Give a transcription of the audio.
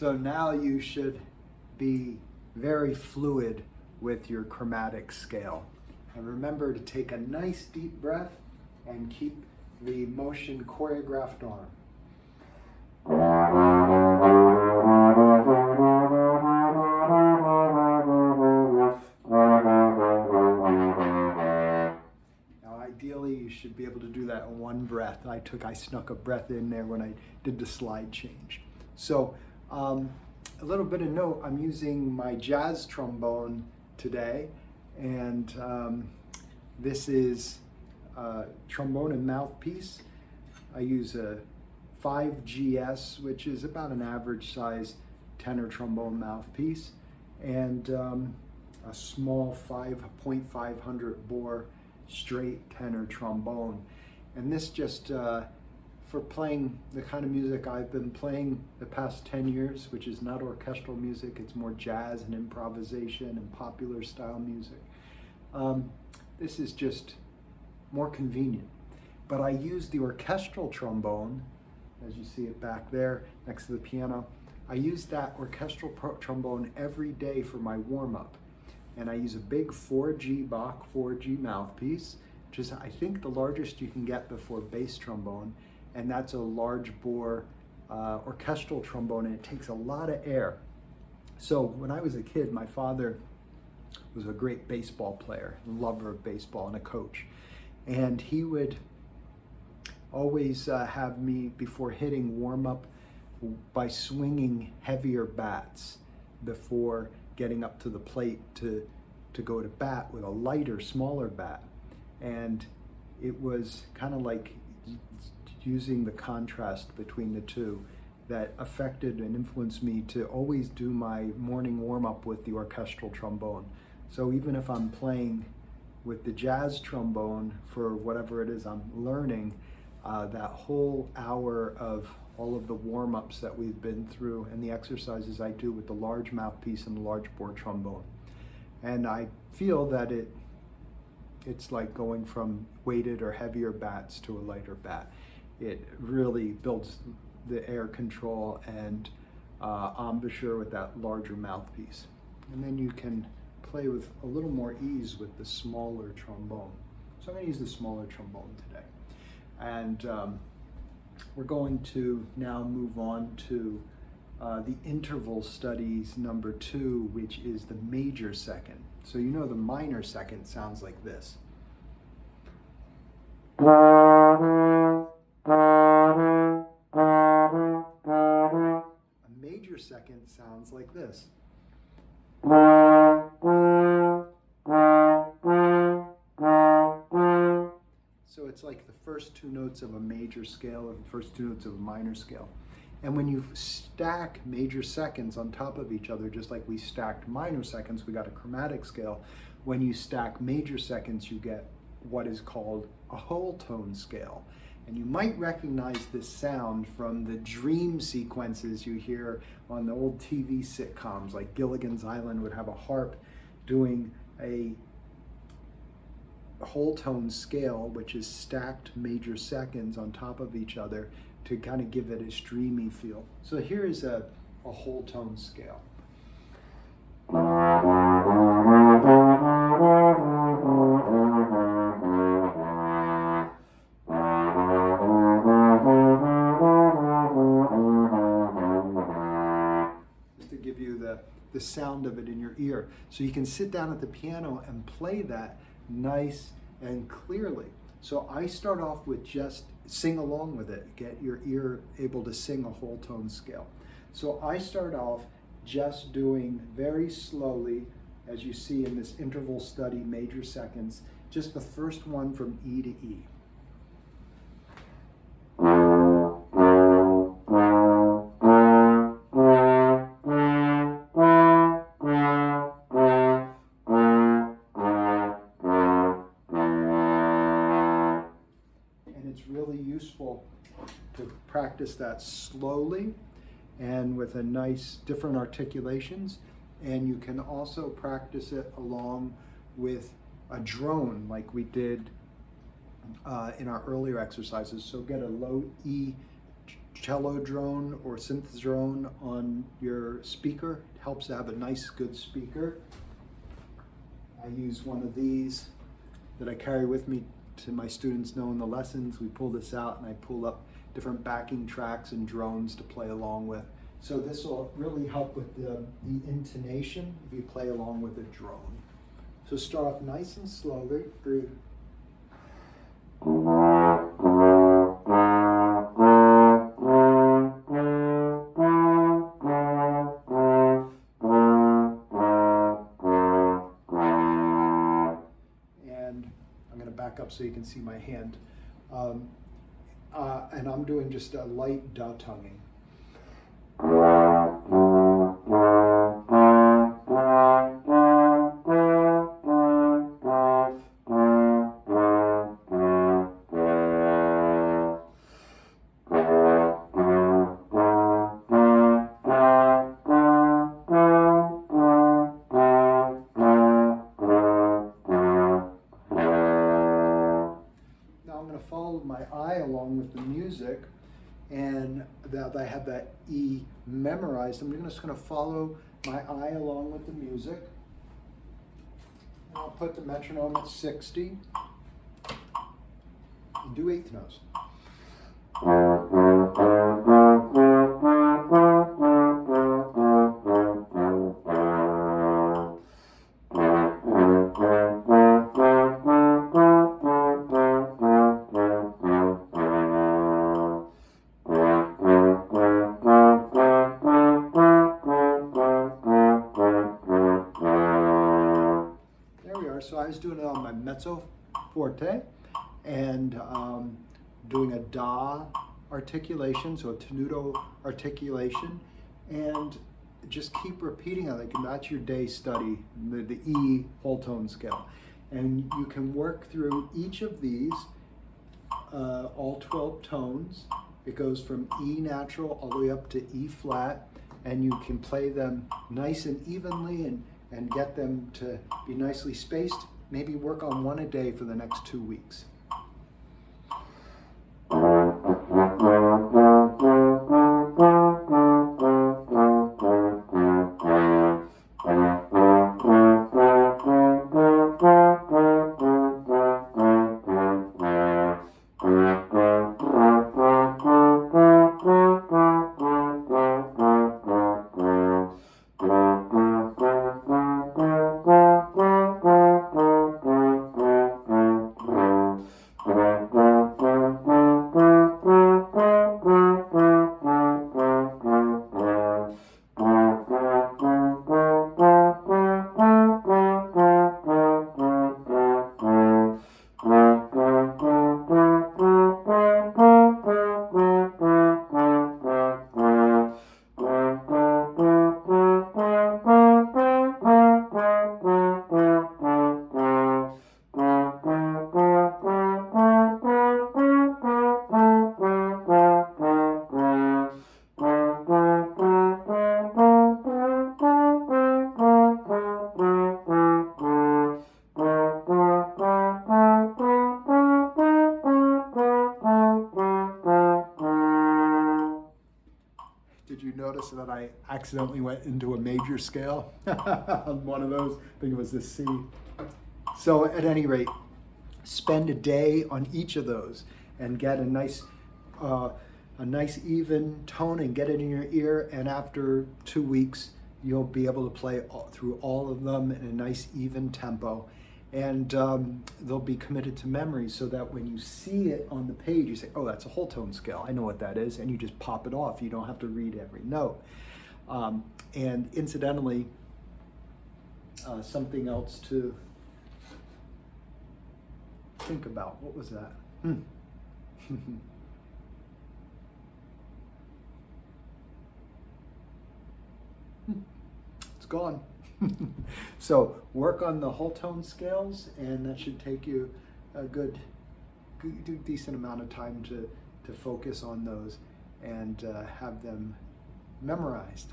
So now you should be very fluid with your chromatic scale. And remember to take a nice deep breath and keep the motion choreographed on. Now ideally you should be able to do that in one breath. I snuck a breath in there when I did the slide change. So a little bit of note, I'm using my jazz trombone today, and this is a trombone and mouthpiece. I use a 5GS, which is about an average size tenor trombone mouthpiece, and a small 5.500 bore straight tenor trombone. And this just for playing the kind of music I've been playing the past 10 years, which is not orchestral music, it's more jazz and improvisation and popular style music. This is just more convenient. But I use the orchestral trombone, as you see it back there next to the piano. I use that orchestral trombone every day for my warm-up. And I use a big 4G Bach 4G mouthpiece, which is I think the largest you can get before bass trombone. And that's a large bore orchestral trombone, and it takes a lot of air. So when I was a kid, my father was a great baseball player, a lover of baseball, and a coach. And he would always have me, before hitting, warm up by swinging heavier bats before getting up to the plate to go to bat with a lighter, smaller bat. And it was kind of like using the contrast between the two that affected and influenced me to always do my morning warm-up with the orchestral trombone. So even if I'm playing with the jazz trombone for whatever it is I'm learning, that whole hour of all of the warm-ups that we've been through and the exercises I do with the large mouthpiece and the large bore trombone. And I feel that it's like going from weighted or heavier bats to a lighter bat. It really builds the air control and embouchure with that larger mouthpiece. And then you can play with a little more ease with the smaller trombone. So I'm going to use the smaller trombone today. And we're going to now move on to the interval studies number 2, which is the major second. So you know the minor second sounds like this. A major second sounds like this. So it's like the first 2 notes of a major scale or the first 2 notes of a minor scale. And when you stack major seconds on top of each other, just like we stacked minor seconds, we got a chromatic scale. When you stack major seconds, you get what is called a whole tone scale. And you might recognize this sound from the dream sequences you hear on the old TV sitcoms, like Gilligan's Island would have a harp doing a whole tone scale, which is stacked major seconds on top of each other to kind of give it a dreamy feel. So here is a whole tone scale. Just to give you the sound of it in your ear. So you can sit down at the piano and play that nice and clearly. So I start off with just sing along with it, get your ear able to sing a whole tone scale. So I start off just doing very slowly, as you see in this interval study, major seconds, just the first one from E to E. It's really useful to practice that slowly and with a nice different articulations, and you can also practice it along with a drone like we did in our earlier exercises. So get a low E cello drone or synth drone on your speaker. It helps to have a nice, good speaker. I use one of these that I carry with me to my students know in the lessons. We pull this out and I pull up different backing tracks and drones to play along with. So this will really help with the intonation if you play along with a drone. So start off nice and slowly. Breathe. Back up so you can see my hand. And I'm doing just a light da tonguing. Follow my eye along with the music, and that I have that E memorized. I'm just going to follow my eye along with the music. And I'll put the metronome at 60 and do eighth notes. So I was doing it on my mezzo forte and doing a da articulation, so a tenuto articulation, and just keep repeating it. Like that's your day study, the E whole tone scale. And you can work through each of these, all 12 tones. It goes from E natural all the way up to E flat, and you can play them nice and evenly and get them to be nicely spaced. Maybe work on one a day for the next 2 weeks. Did you notice that I accidentally went into a major scale on one of those? I think it was the C. So at any rate, spend a day on each of those and get a nice even tone and get it in your ear. And after 2 weeks, you'll be able to play through all of them in a nice even tempo. And they'll be committed to memory so that when you see it on the page, you say, oh, that's a whole tone scale. I know what that is. And you just pop it off. You don't have to read every note. And incidentally, something else to think about. What was that? It's gone. So work on the whole tone scales, and that should take you a good decent amount of time to focus on those and have them memorized.